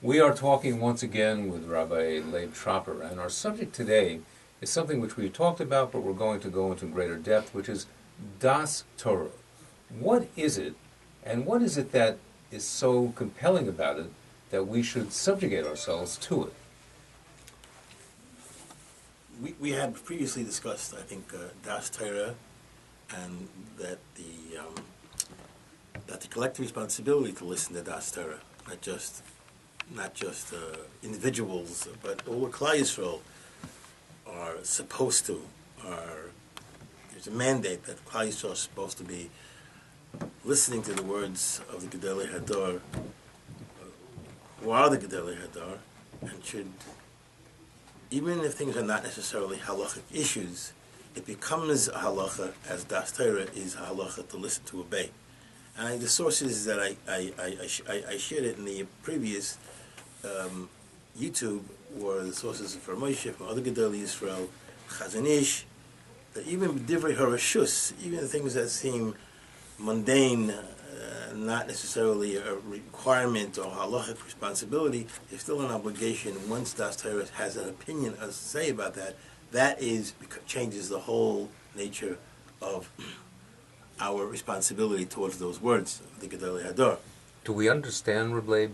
We are talking once again with Rabbi Leib Tropper, and our subject today is something which we talked about, but we're going to go into greater depth, which is Daas Torah. What is it, and what is it that is so compelling about it that we should subjugate ourselves to it? We had previously discussed, I think, Daas Torah, and that the collective responsibility to listen to Daas Torah, not just individuals, but all the Klal Yisrael are supposed to. There's a mandate that Klal Yisrael is supposed to be listening to the words of the Gedolei Hador, who are the Gedolei Hador, and should, even if things are not necessarily halachic issues, it becomes a halacha, as Daas Torah is a halacha to listen to, obey. And the sources that I shared it in the previous YouTube were the sources from Moshe, from other Gedolei Yisrael, Chazon Ish, that even Divrei Harashus, even things that seem mundane, not necessarily a requirement or halachic responsibility, there's still an obligation. Once Daas Torah has an opinion to say about that, that changes the whole nature of our responsibility towards those words of the Gedolei Hador. Do we understand, Rabbi,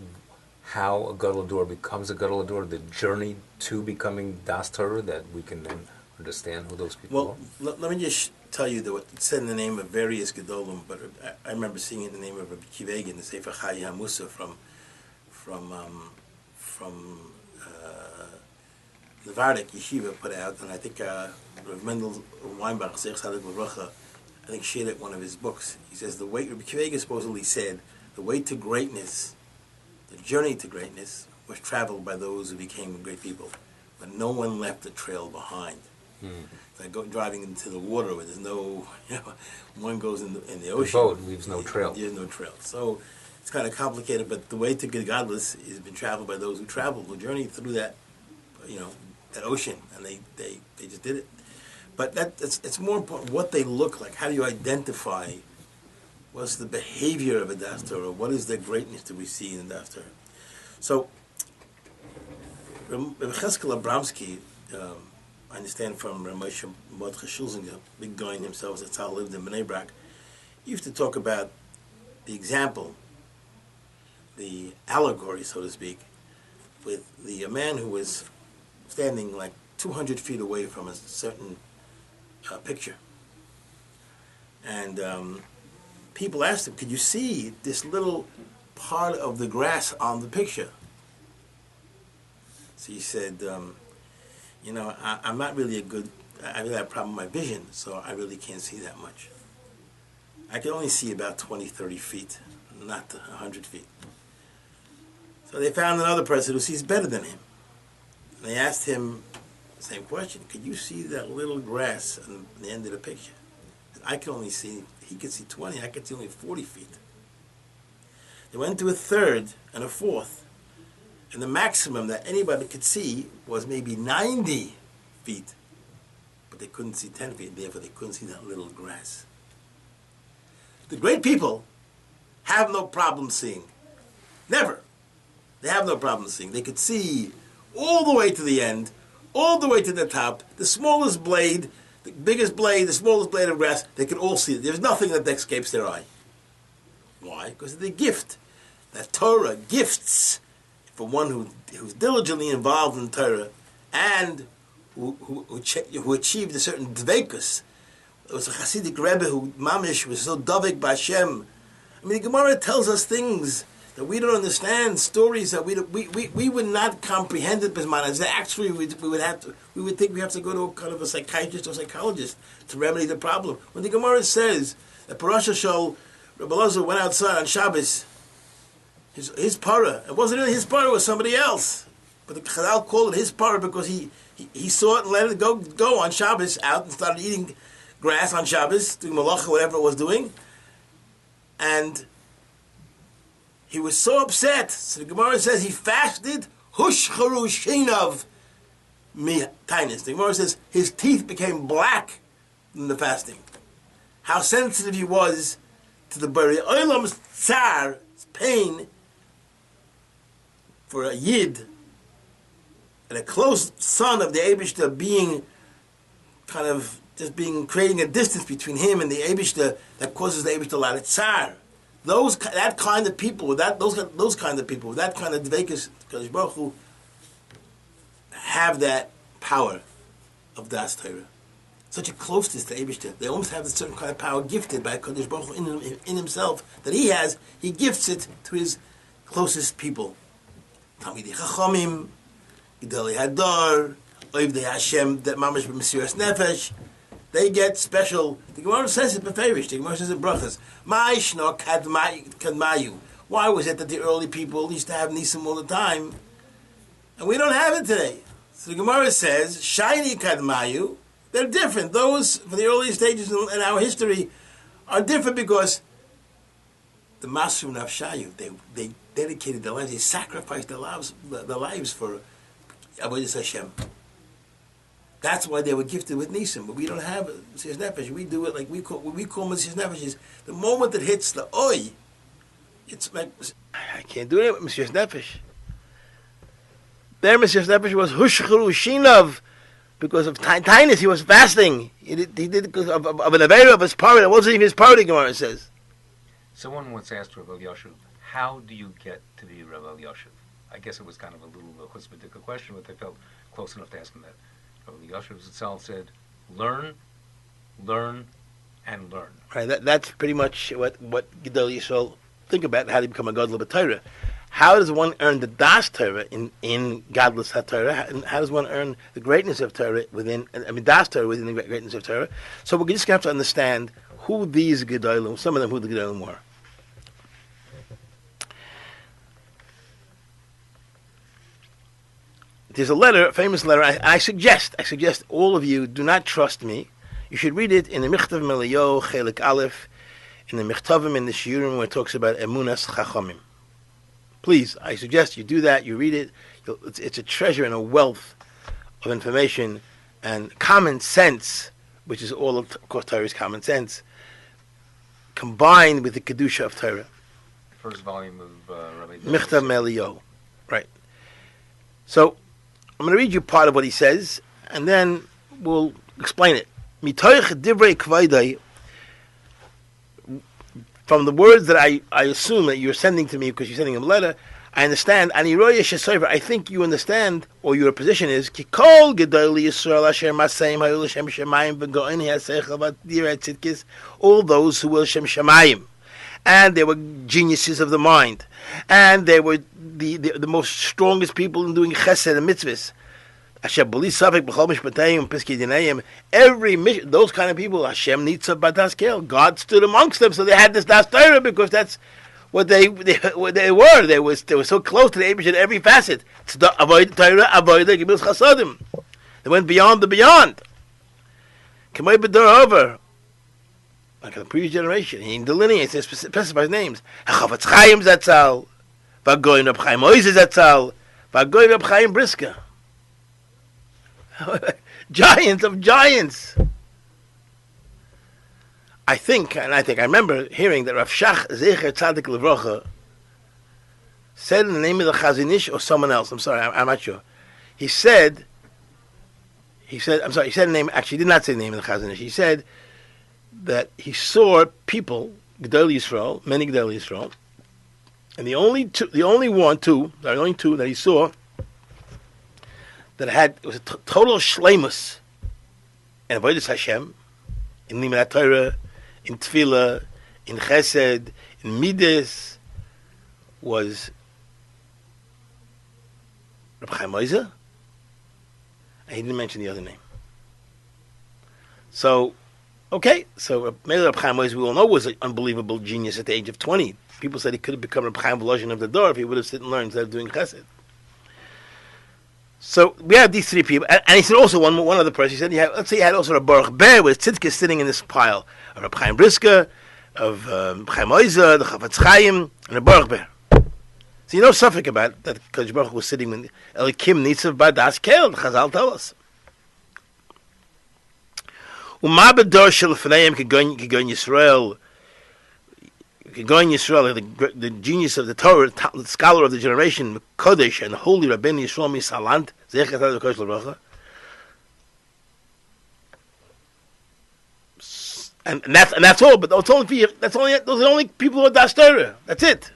how a Gadol Hador becomes a Gadol Hador, the journey to becoming Daas Torah, that we can then understand who those people are? Well, let me just tell you that it's said in the name of various Gedolim, but I remember seeing it in the name of Rabbi Kiveg in the Sefer Chai HaMusa from the Vardik Yeshiva put out, and I think Rav Mendel Weinbach, Zeich Tzaddik L'Bracha, I think shared it in one of his books. He says the way Rabbi Kiveg supposedly said, the way to greatness, the journey to greatness, was traveled by those who became great people, but no one left a trail behind. It's like driving into the water where there's no, one goes in the ocean. The boat leaves no trail. There's no trail. So it's kind of complicated, but the way to get godless has been traveled by those who traveled, who journeyed through that, that ocean, and they just did it. But it's more important what they look like. How do you identify what's the behavior of a Daas Torah? What is the greatness that we see in Daas Torah? So, Rabbi Cheskel Abramsky, I understand from Moshe Mordechai Schulzinger, big guy in himself, that's how he lived in Bnei Brak, he used to talk about the example, the allegory, so to speak, with a man who was standing like 200 feet away from a certain picture. And people asked him, could you see this little part of the grass on the picture? So he said, I'm not really I really have a problem with my vision, so I really can't see that much. I can only see about 20, 30 feet, not 100 feet. So they found another person who sees better than him. And they asked him the same question, could you see that little grass on the end of the picture? He could see 20, I could see only 40 feet. They went to a third and a fourth, and the maximum that anybody could see was maybe 90 feet. But they couldn't see 10 feet, therefore they couldn't see that little grass. The great people have no problem seeing. Never. They have no problem seeing. They could see all the way to the end, all the way to the top, the smallest blade, the biggest blade, the smallest blade of grass, they could all see it. There's nothing that escapes their eye. Why? Because of the gift that Torah gifts for one who's diligently involved in Torah and who achieved a certain dveikus. There was a Hasidic Rebbe who, Mamish, was so davik b'Hashem. I mean, the Gemara tells us things that we don't understand, stories that we would not comprehend it as actually we would think we have to go to a kind of a psychiatrist or psychologist to remedy the problem. When the Gemara says that Parasha Shol, Rabbi Elazar went outside on Shabbos, his para, it wasn't really his para, it was somebody else. But the Chazal called it his para because he saw it and let it go on Shabbos out and started eating grass on Shabbos, doing malacha, whatever it was doing. And he was so upset. So the Gemara says he fasted, hushcharu sheinav mi tainis. The Gemara says his teeth became black in the fasting. How sensitive he was to the Bari Olam's tsar, pain, for a Yid and a close son of the Eibishter being kind of just creating a distance between him and the Eibishter that causes the Eibishter a lot of tsar. That kind of people, with that kind of dveikus, Kadosh Baruch Hu, have that power of Daas Torah. Such a closeness to Eibishter. They almost have a certain kind of power gifted by Kadosh Baruch Hu in himself that he has. He gifts it to his closest people. Talmidei Chachamim, Gedolei Hador, Oivdei Hashem, that Mamash B'Mesiras Nefesh. They get special. The Gemara says it beferish. The Gemara says it brachas. Ma'ishno kadmayu. Why was it that the early people used to have nisim all the time, and we don't have it today? So the Gemara says shiny kadmayu. They're different. Those for the early stages in our history are different because the Masru Nafshayu. They dedicated their lives. They sacrificed their lives for Avodas Hashem. That's why they were gifted with Nisim, but we don't have Mesiras Nefesh. We do it like we call Mesiras Nefesh is the moment it hits the Oy, it's like, I can't do it with Mesiras Nefesh. Their Mesiras Nefesh was Hushchuru Shinav, because of tinus, he was fasting. He did because of an Aveira of his party. It wasn't even his party, Gemara says. Someone once asked Rabbi Yoshev, how do you get to be Rabbi Yoshev? I guess it was kind of a little chutzpah question, but they felt close enough to ask him that. Rabbi Yoshev itself said, learn, and learn. Right, that's pretty much what Gedol Yisrael think about, how to become a Gadol b'Torah. How does one earn the Daas Torah in Gadlus HaTorah? And how does one earn the greatness of Torah Daas Torah within the greatness of Torah? So we're just going to have to understand who these Gedolim, some of them who the Gedolim were. There's a letter, a famous letter. I suggest all of you do not trust me. You should read it in the Michtav Meliyo Chelik Aleph, in the Michtavim in the Shiurim where it talks about Emunas Chachamim. Please, I suggest you do that. You read it. It's a treasure and a wealth of information and common sense, which is all of course Torah's common sense, combined with the kedusha of Torah. First volume of Rabbi Michtav Meliyo, right? So I'm going to read you part of what he says, and then we'll explain it. Mitoich divrei kvaydai, from the words that I assume that you're sending to me because you're sending him a letter, I understand. I think you understand, or your position is, all those who will Shem Shemayim, and they were geniuses of the mind, and they were the most strongest people in doing chesed and mitzvahs. Every mission, those kind of people, Hashem needs a badas kel. God stood amongst them, so they had this Daas Torah because that's what they were. They were so close to the Eibush in every facet. They went beyond the beyond. Over. Like the previous generation, he delineates and specifies names. Chafetz Chaim Zatzal, Vagoyin Reb Chaim Oize Zatzal, Vagoyin Reb Chaim Briska. Giants of giants. I remember hearing that Rav Shach Zecher Tzadik Levrocha said in the name of the Chazon Ish or someone else. I'm sorry, I'm not sure. He said the name. Actually, he did not say the name of the Chazon Ish. He said that he saw people, Gedol Yisrael, many Gedol Yisrael, and the only two that he saw that was a total shleimus in Avodas Hashem, in Limud Torah, in Tefillah, in Chesed, in Midas, was Reb Chaim Oize, and he didn't mention the other name. So maybe Reb Chaim Oize, we all know, was an unbelievable genius at the age of 20. People said he could have become Reb Chaim Volozhin of the Dor if he would have sit and learned instead of doing Chesed. So we have these three people, and he said also one other person. He said, let's say you had also a Baruch Ber with Tzidkes sitting in this pile of Reb Chaim Briska, of Chaim Oize, the Chafetz Chaim, and a Baruch Ber. So you know something about that. Kodesh Baruch was sitting in Elikim Nitzav Badas Kel. The Chazal tell us. Uma bedor shel fneim kigon Yisrael Going Yisrael, the genius of the Torah, the scholar of the generation, Kodesh and holy Rabbeinu Yisrael Misalant, Zechat HaKodesh L'Bracha. And that's all. But those are the only people who are Daas Torah. That's it.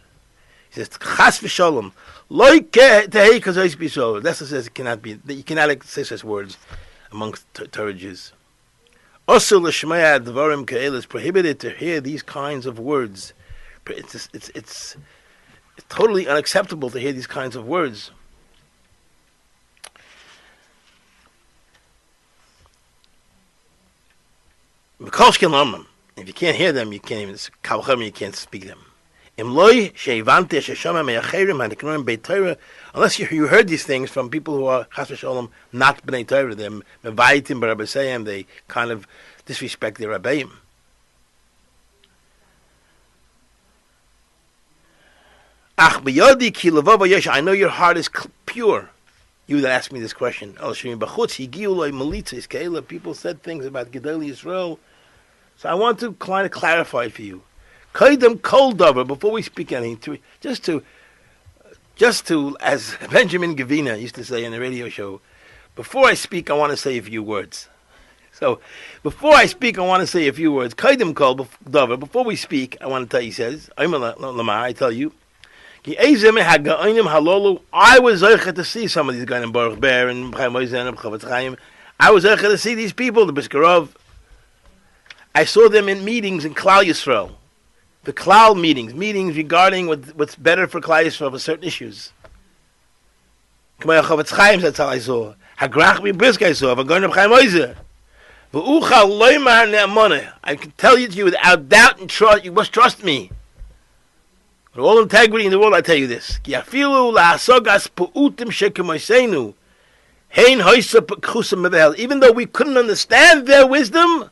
He says Chas v'Shalom. Like tehei kazois b'Yisrael. That's what says it cannot be. You cannot say such words amongst Torah Jews. Also, l'shmaya dvarim ka'el is prohibited to hear these kinds of words. It's totally unacceptable to hear these kinds of words. If you can't hear them, you can't even you can't speak them. Unless you heard these things from people who are chas v'sholom not b'nei Torah, them mevaitim b'Rabbi, they kind of disrespect their Rabbeim. I know your heart is pure. You that asked me this question. People said things about Gedolei Yisrael. So I want to kind of clarify it for you. Before we speak anything, just to, as Benjamin Gavina used to say in the radio show, before I speak, I want to say a few words. So, before I speak, I want to say a few words. Before we speak, I want to tell you, he says, I tell you, I was zeicher to see some of these guys in Baruch Ber and Chaim Oizen and Chavetz Chaim. I was zeicher to see these people, the Biskarov. I saw them in meetings in Klal Yisrael. The Klal meetings regarding what's better for Klal Yisrael for certain issues. Chavetz Chaim, that's how I saw. Hagrach mi brisk I saw. Vagoyin of Chaim Oizen. I can tell you to you without doubt and trust, you must trust me. With all integrity in the world, I tell you this. Even though we couldn't understand their wisdom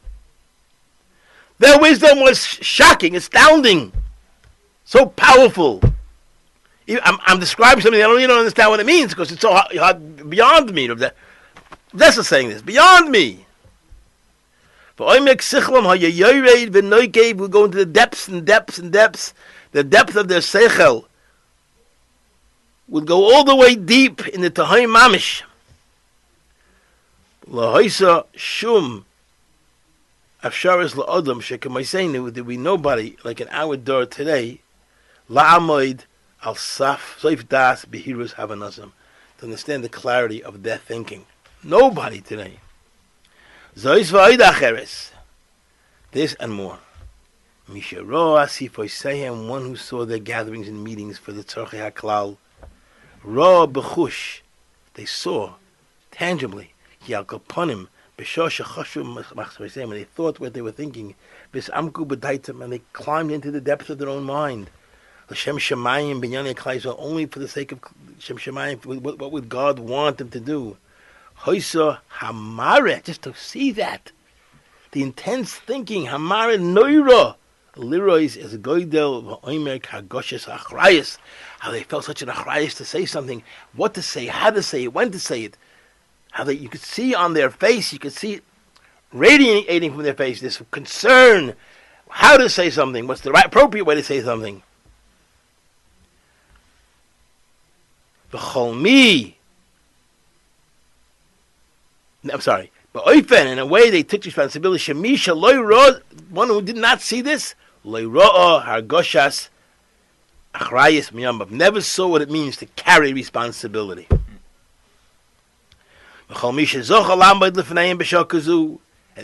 was shocking, astounding, so powerful. I'm describing something I don't even understand what it means because it's so hard, beyond me. That's saying this, beyond me. We go into the depths and depths and depths. The depth of their seichel would go all the way deep in the Tahim Mamish. Lahaisa shum afsharis laadam shekamaisenu. There be nobody like in our door today. La'amoid al saf soif das behirus havanasam, to understand the clarity of their thinking. Nobody today. Zois va'ida acheres. This and more. Misharo asif, one who saw their gatherings and meetings for the Tzorchei HaKlal. Ra b'chush, they saw tangibly. Yalkaponim b'shor shechashu machshavasem, and they thought what they were thinking. B'samku b'daitim, and they climbed into the depths of their own mind. L'shem shemayim b'nyanei Klal Yisrael, only for the sake of Shem shemayim. What would God want them to do? Hoisa hamare, just to see that. The intense thinking, hamare noira. Lirois is a goydel v'oimer kagoshes achrayis. How they felt such an achrayis to say something, what to say, how to say it, when to say it. How you could see on their face, you could see it radiating from their face, this concern, how to say something, what's the right appropriate way to say something. V'cholmi. I'm sorry. But oifen, in a way, they took responsibility. Shemisha loy ro, one who did not see this, loy ro'o hargoshas achrayis miyambav, never saw what it means to carry responsibility. And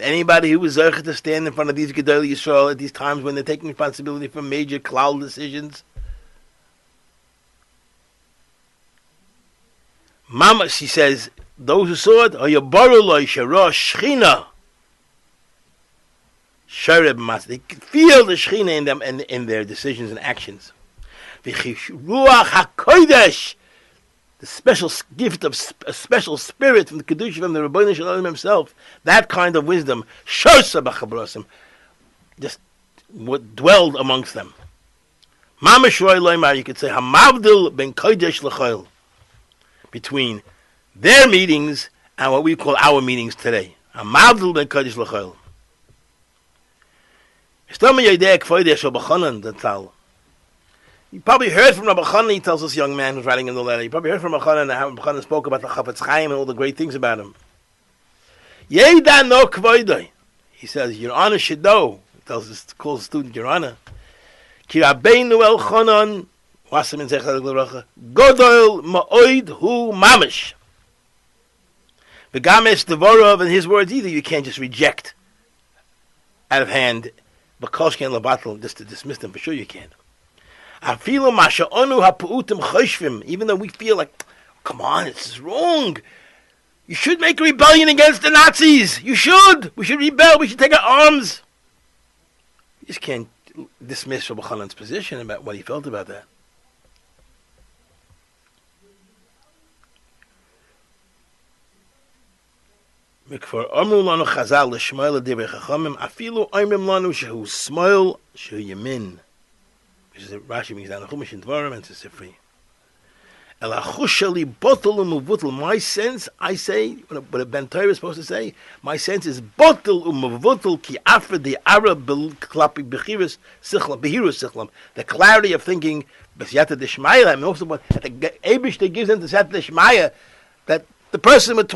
anybody who was zeicher to stand in front of these Gedolei Yisrael at these times when they're taking responsibility for major klal decisions, Mama, she says, those who saw it, they could feel the Shechina in them and in their decisions and actions. The special gift of a special spirit from the Kedusha, from the Rabbi Shalom himself, that kind of wisdom, just what dwelled amongst them. Mama Shroy Loimar, you could say, Hamavdil ben Kodesh L'choil, between their meetings and what we call our meetings today. Hamavdil ben Kodesh L'choil. You probably heard from Rabbi Chanan, he tells this young man who's writing in the letter. You probably heard from Rabbi Chanan and how Rabbi Chanan spoke about the Chafetz Chaim and all the great things about him. He says, Your Honor should know. He calls the student, Your Honor. Ki Rabbeinu El Chanan, Wasim in Zechar Godol Ma'oid Hu Mamish. Begamesh Devorov, in his words, either you can't just reject out of hand, but Koshken Labatel, just to dismiss them, for sure you can't. Even though we feel like, come on, this is wrong. You should make a rebellion against the Nazis. You should. We should rebel. We should take our arms. You just can't dismiss Rabbi Chanan's position about what he felt about that. Mikfor Amru Lanu Chazal L'Shmoel L'Divrei Chachamim Afilu Oimrim Lanu Shehu Smoil Shehu Yamin, which is Rashi brings down the Chumash in Dvarim and it's Sifri. El Achushali Botel Umuvutel. My sense, I say, what a Ben Torah is supposed to say. My sense is Botel Umuvutel Ki Afra the Arab Klapi Bechirus Sichlam Behirus Sichlam. The clarity of thinking B'Siyata Deshmaya. I mean, also what the Abish that gives into Siyata Deshmaya, that the person with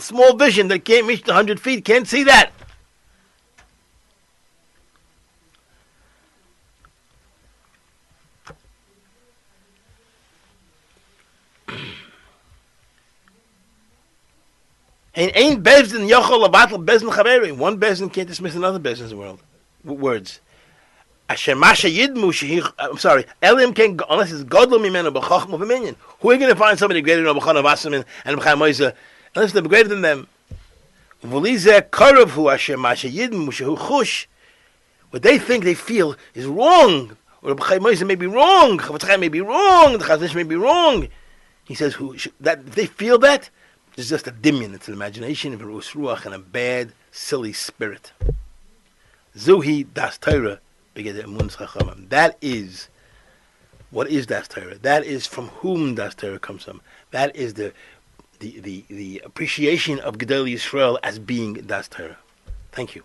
small vision that can't reach the 100 feet can't see that. And ain't Bezdin Yochol Abatel Bezdin Chaveri. One Bezdin can't dismiss another Bezdin in the world. Words. Asher Masha Yidmu I'm sorry. Elim can, unless it's Godlo Mimenu B'Chachma V'Minyan. Who are you going to find somebody greater than Rabbi Chana Vassamin and Rabbi Chaim Moisa? Unless they're greater than them. V'lizeh Karav Hu Asher Masha Yidmu Shehu Chush. What they think they feel is wrong. Or Rabbi Chaim Moisa may be wrong. Chafetz Chaim may be wrong. The Chazon Ish may be wrong. He says, that if they feel that, it's just a dimyon. It's an imagination of a rus ruach and a bad, silly spirit. Zuhi Das Torah. That is, what is Das Torah? That is from whom Das Torah comes from. That is the appreciation of Gedolei Yisrael as being Das Torah. Thank you.